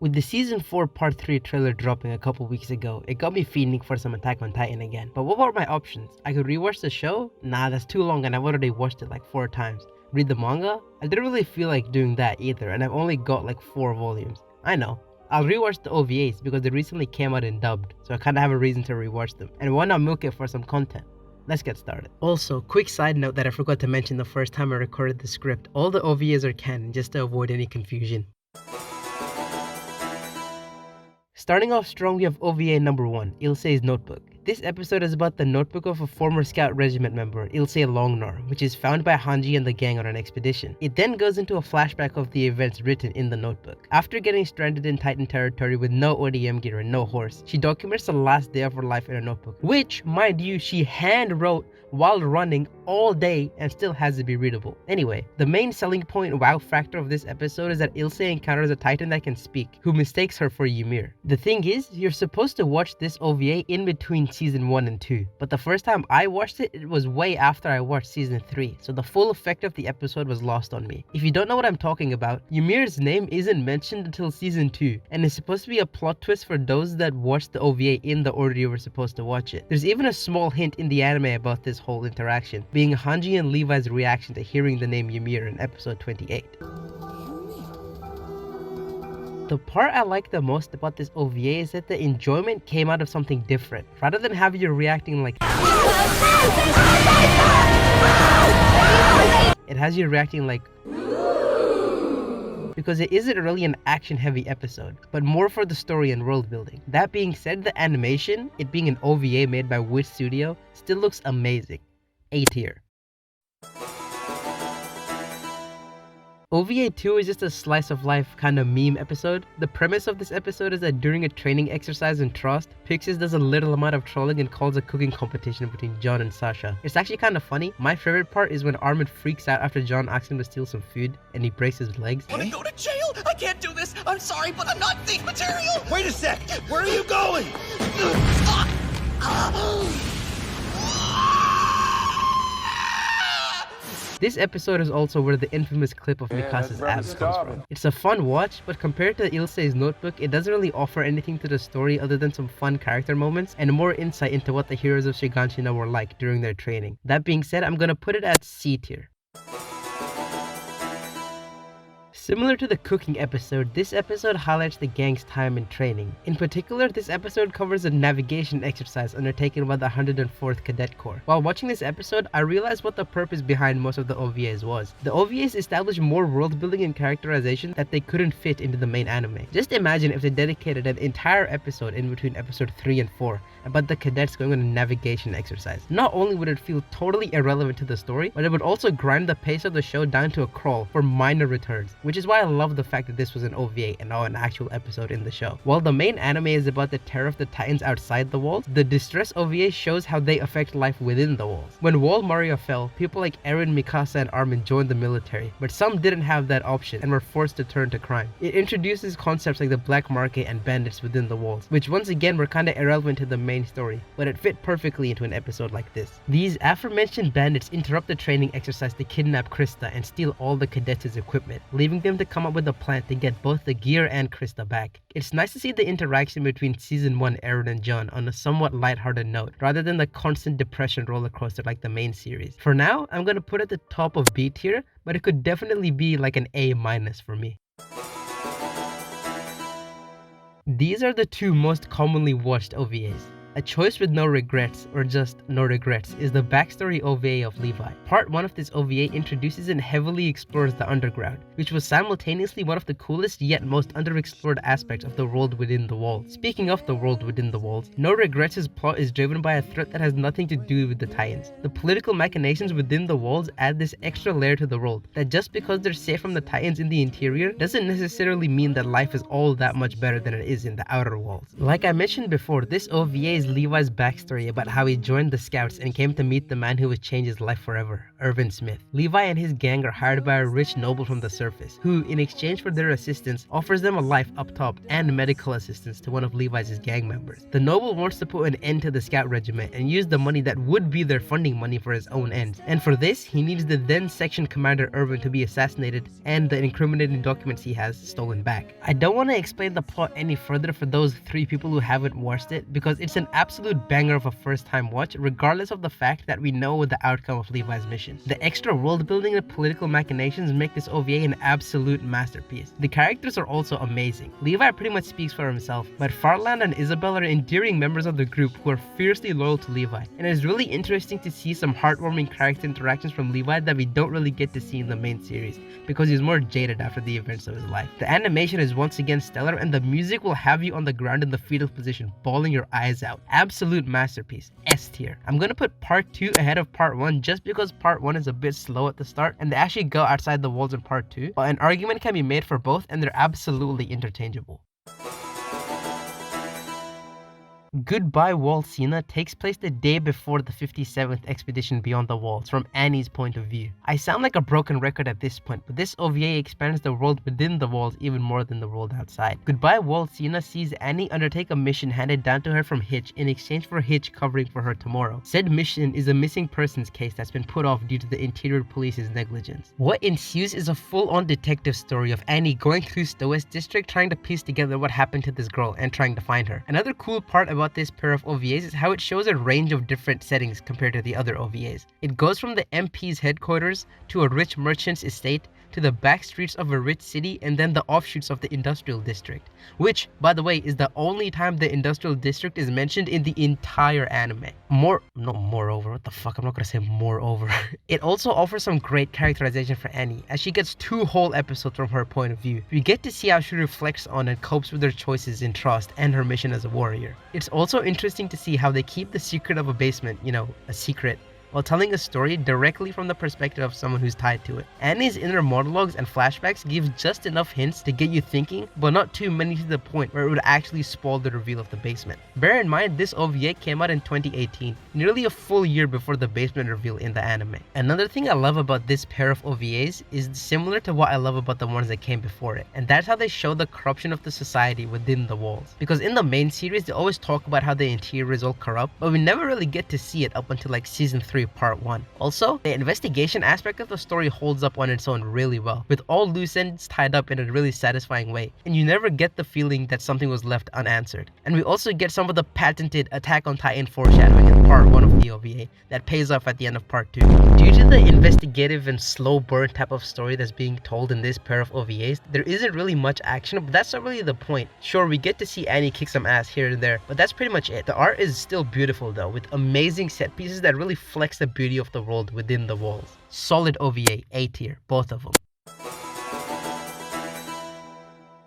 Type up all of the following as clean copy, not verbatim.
With the Season 4 Part 3 trailer dropping a couple weeks ago, it got me feeling for some Attack on Titan again. But what were my options? I could rewatch the show? Nah, that's too long and I've already watched it like 4 times. Read the manga? I didn't really feel like doing that either, and I've only got like 4 volumes. I know. I'll rewatch the OVAs because they recently came out in dubbed, so I kinda have a reason to rewatch them. And why not milk it for some content? Let's get started. Also, quick side note that I forgot to mention the first time I recorded the script. All the OVAs are canon just to avoid any confusion. Starting off strong, we have OVA number 1, Ilse's Notebook. This episode is about the notebook of a former scout regiment member, Ilse Longnar, which is found by Hanji and the gang on an expedition. It then goes into a flashback of the events written in the notebook. After getting stranded in Titan territory with no ODM gear and no horse, she documents the last day of her life in a notebook, which, mind you, she hand wrote while running all day and still has to be readable. Anyway, the main selling point wow factor of this episode is that Ilse encounters a Titan that can speak, who mistakes her for Ymir. The thing is, you're supposed to watch this OVA in between Season 1 and 2, but the first time I watched it, it was way after I watched Season 3, so the full effect of the episode was lost on me. If you don't know what I'm talking about, Ymir's name isn't mentioned until Season 2, and is supposed to be a plot twist for those that watched the OVA in the order you were supposed to watch it. There's even a small hint in the anime about this whole interaction, being Hanji and Levi's reaction to hearing the name Ymir in episode 28. The part I like the most about this OVA is that the enjoyment came out of something different, rather than have you reacting like it has you reacting like, because it isn't really an action heavy episode, but more for the story and world building. That being said, the animation, it being an OVA made by which studio, still looks amazing. A tier. OVA 2 is just a slice of life kind of meme episode. The premise of this episode is that during a training exercise in Trost, Pixis does a little amount of trolling and calls a cooking competition between John and Sasha. It's actually kind of funny. My favorite part is when Armin freaks out after John asks him to steal some food and he breaks his legs. Wanna go to jail? I can't do this! I'm sorry, but I'm not thief material! Wait a sec! Where are you going? This episode is also where the infamous clip of Mikasa's abs comes from. It's a fun watch, but compared to Ilse's Notebook, it doesn't really offer anything to the story other than some fun character moments and more insight into what the heroes of Shiganshina were like during their training. That being said, I'm gonna put it at C tier. Similar to the cooking episode, this episode highlights the gang's time in training. In particular, this episode covers a navigation exercise undertaken by the 104th Cadet Corps. While watching this episode, I realized what the purpose behind most of the OVAs was. The OVAs established more world building and characterization that they couldn't fit into the main anime. Just imagine if they dedicated an entire episode in between episode 3 and 4 about the cadets going on a navigation exercise. Not only would it feel totally irrelevant to the story, but it would also grind the pace of the show down to a crawl for minor returns, which is why I love the fact that this was an OVA and not an actual episode in the show. While the main anime is about the terror of the Titans outside the walls, the Distress OVA shows how they affect life within the walls. When Wall Maria fell, people like Eren, Mikasa, and Armin joined the military, but some didn't have that option and were forced to turn to crime. It introduces concepts like the black market and bandits within the walls, which once again were kinda irrelevant to the main story, but it fit perfectly into an episode like this. These aforementioned bandits interrupt the training exercise to kidnap Krista and steal all the cadets' equipment, leaving them to come up with a plan to get both the gear and Krista back. It's nice to see the interaction between Season 1 Eren and John on a somewhat lighthearted note, rather than the constant depression roller coaster like the main series. For now, I'm gonna put it at the top of B tier, but it could definitely be like an A- for me. These are the 2 most commonly watched OVAs. A Choice with No Regrets, or just No Regrets, is the backstory OVA of Levi. Part 1 of this OVA introduces and heavily explores the underground, which was simultaneously one of the coolest yet most underexplored aspects of the world within the walls. Speaking of the world within the walls, No Regrets' plot is driven by a threat that has nothing to do with the Titans. The political machinations within the walls add this extra layer to the world, that just because they're safe from the Titans in the interior doesn't necessarily mean that life is all that much better than it is in the outer walls. Like I mentioned before, this OVA is is Levi's backstory about how he joined the Scouts and came to meet the man who would change his life forever, Irvin Smith. Levi and his gang are hired by a rich noble from the surface, who, in exchange for their assistance, offers them a life up top and medical assistance to one of Levi's gang members. The noble wants to put an end to the Scout Regiment and use the money that would be their funding money for his own ends. And for this, he needs the then section commander Irvin to be assassinated and the incriminating documents he has stolen back. I don't want to explain the plot any further for those 3 people who haven't watched it, because it's an absolute banger of a first time watch, regardless of the fact that we know the outcome of Levi's mission. The extra world building and political machinations make this OVA an absolute masterpiece. The characters are also amazing. Levi pretty much speaks for himself, but Farland and Isabel are endearing members of the group who are fiercely loyal to Levi, and it's really interesting to see some heartwarming character interactions from Levi that we don't really get to see in the main series, because he's more jaded after the events of his life. The animation is once again stellar, and the music will have you on the ground in the fetal position, bawling your eyes out. Absolute masterpiece. S tier. I'm gonna put part 2 ahead of part 1 just because part 1 is a bit slow at the start and they actually go outside the walls in part 2, but an argument can be made for both and they're absolutely interchangeable. Goodbye Wall Sina takes place the day before the 57th expedition beyond the walls from Annie's point of view. I sound like a broken record at this point, but this OVA expands the world within the walls even more than the world outside. Goodbye Wall Sina sees Annie undertake a mission handed down to her from Hitch in exchange for Hitch covering for her tomorrow. Said mission is a missing persons case that's been put off due to the interior police's negligence. What ensues is a full-on detective story of Annie going through Stowe's district trying to piece together what happened to this girl and trying to find her. Another cool part about this pair of OVAs is how it shows a range of different settings compared to the other OVAs. It goes from the MP's headquarters to a rich merchant's estate to the back streets of a rich city and then the offshoots of the industrial district, which, by the way, is the only time the industrial district is mentioned in the entire anime. Moreover, It also offers some great characterization for Annie, as she gets 2 whole episodes from her point of view. We get to see how she reflects on and copes with her choices in Trust and her mission as a warrior. It's also interesting to see how they keep the secret of a basement, a secret, while telling a story directly from the perspective of someone who's tied to it. Annie's inner monologues and flashbacks give just enough hints to get you thinking, but not too many to the point where it would actually spoil the reveal of the basement. Bear in mind, this OVA came out in 2018, nearly a full year before the basement reveal in the anime. Another thing I love about this pair of OVAs is similar to what I love about the ones that came before it, and that's how they show the corruption of the society within the walls. Because in the main series, they always talk about how the interior is all corrupt, but we never really get to see it up until like season 3 part 1. Also, the investigation aspect of the story holds up on its own really well, with all loose ends tied up in a really satisfying way, and you never get the feeling that something was left unanswered. And we also get some of the patented Attack on Titan foreshadowing in part 1 of the OVA that pays off at the end of part 2. Due to the investigative and slow burn type of story that's being told in this pair of OVAs, there isn't really much action, but that's not really the point. Sure, we get to see Annie kick some ass here and there, but that's pretty much it. The art is still beautiful though, with amazing set pieces that really flex the beauty of the world within the walls. Solid OVA, A tier, both of them.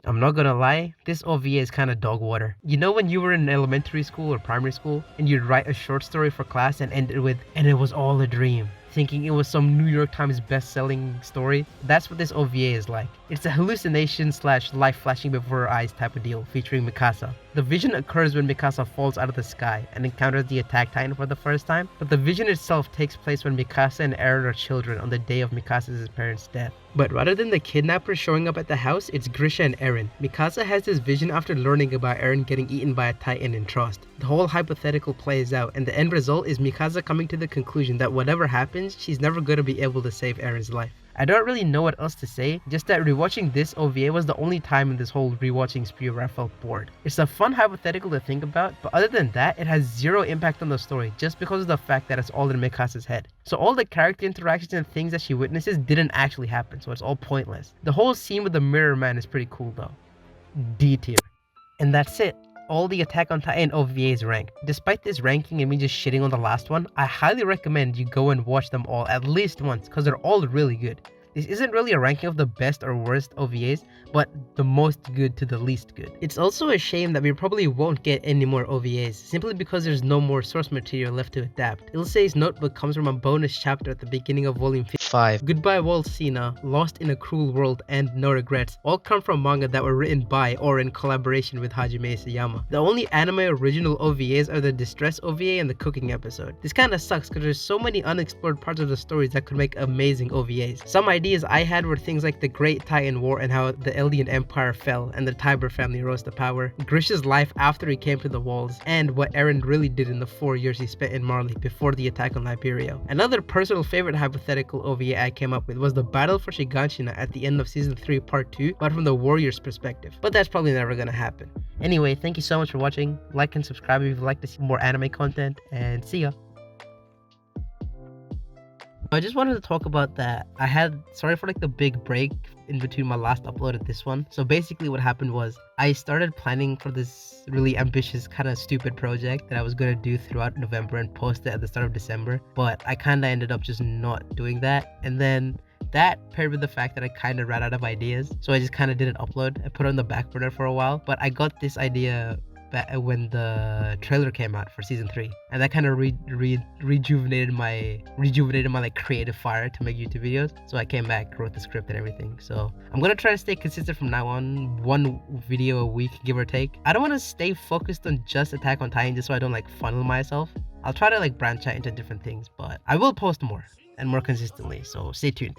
I'm not gonna lie, this OVA is kinda dog water. You know when you were in elementary school or primary school and you'd write a short story for class and end it with, "and it was all a dream," thinking it was some New York Times best-selling story? That's what this OVA is like. It's a hallucination / life flashing before her eyes type of deal, featuring Mikasa. The vision occurs when Mikasa falls out of the sky and encounters the Attack Titan for the first time, but the vision itself takes place when Mikasa and Eren are children on the day of Mikasa's parents' death. But rather than the kidnappers showing up at the house, it's Grisha and Eren. Mikasa has this vision after learning about Eren getting eaten by a Titan in Trust. The whole hypothetical plays out, and the end result is Mikasa coming to the conclusion that whatever happens, she's never going to be able to save Eren's life. I don't really know what else to say, just that rewatching this OVA was the only time in this whole rewatching spree where I felt bored. It's a fun hypothetical to think about, but other than that, it has zero impact on the story just because of the fact that it's all in Mikasa's head. So all the character interactions and things that she witnesses didn't actually happen, so it's all pointless. The whole scene with the Mirror Man is pretty cool though. D tier. And that's it. All the Attack on Titan OVAs ranked. Despite this ranking and me just shitting on the last one, I highly recommend you go and watch them all at least once because they're all really good. This isn't really a ranking of the best or worst OVAs, but the most good to the least good. It's also a shame that we probably won't get any more OVAs, simply because there's no more source material left to adapt. Ilse's notebook comes from a bonus chapter at the beginning of volume 5. Goodbye World Sina, Lost in a Cruel World, and No Regrets all come from manga that were written by or in collaboration with Hajime Isayama. The only anime original OVAs are the Distress OVA and the cooking episode. This kinda sucks because there's so many unexplored parts of the stories that could make amazing OVAs. Some ideas I had were things like the Great Titan War and how the Eldian Empire fell and the Tiber family rose to power, Grisha's life after he came to the walls, and what Eren really did in the 4 years he spent in Marley before the attack on Liberia. Another personal favorite hypothetical OVA I came up with was the battle for Shiganshina at the end of season 3 part 2, but from the warrior's perspective. But that's probably never gonna happen. Anyway, thank you so much for watching. Like and subscribe if you'd like to see more anime content, and see ya. I just wanted to talk about that. Sorry for like the big break in between my last upload and this one. So basically what happened was I started planning for this really ambitious kind of stupid project that I was going to do throughout November and post it at the start of December. But I kind of ended up just not doing that. And then that paired with the fact that I kind of ran out of ideas. So I just kind of didn't upload. I put it on the back burner for a while. But I got this idea when the trailer came out for season 3, and that kind of rejuvenated my like creative fire to make YouTube videos. So I came back, wrote the script and everything. So I'm gonna try to stay consistent from now on, 1 video a week, give or take. I don't want to stay focused on just Attack on Titan just so I don't like funnel myself. I'll try to like branch out into different things, but I will post more and more consistently, so stay tuned.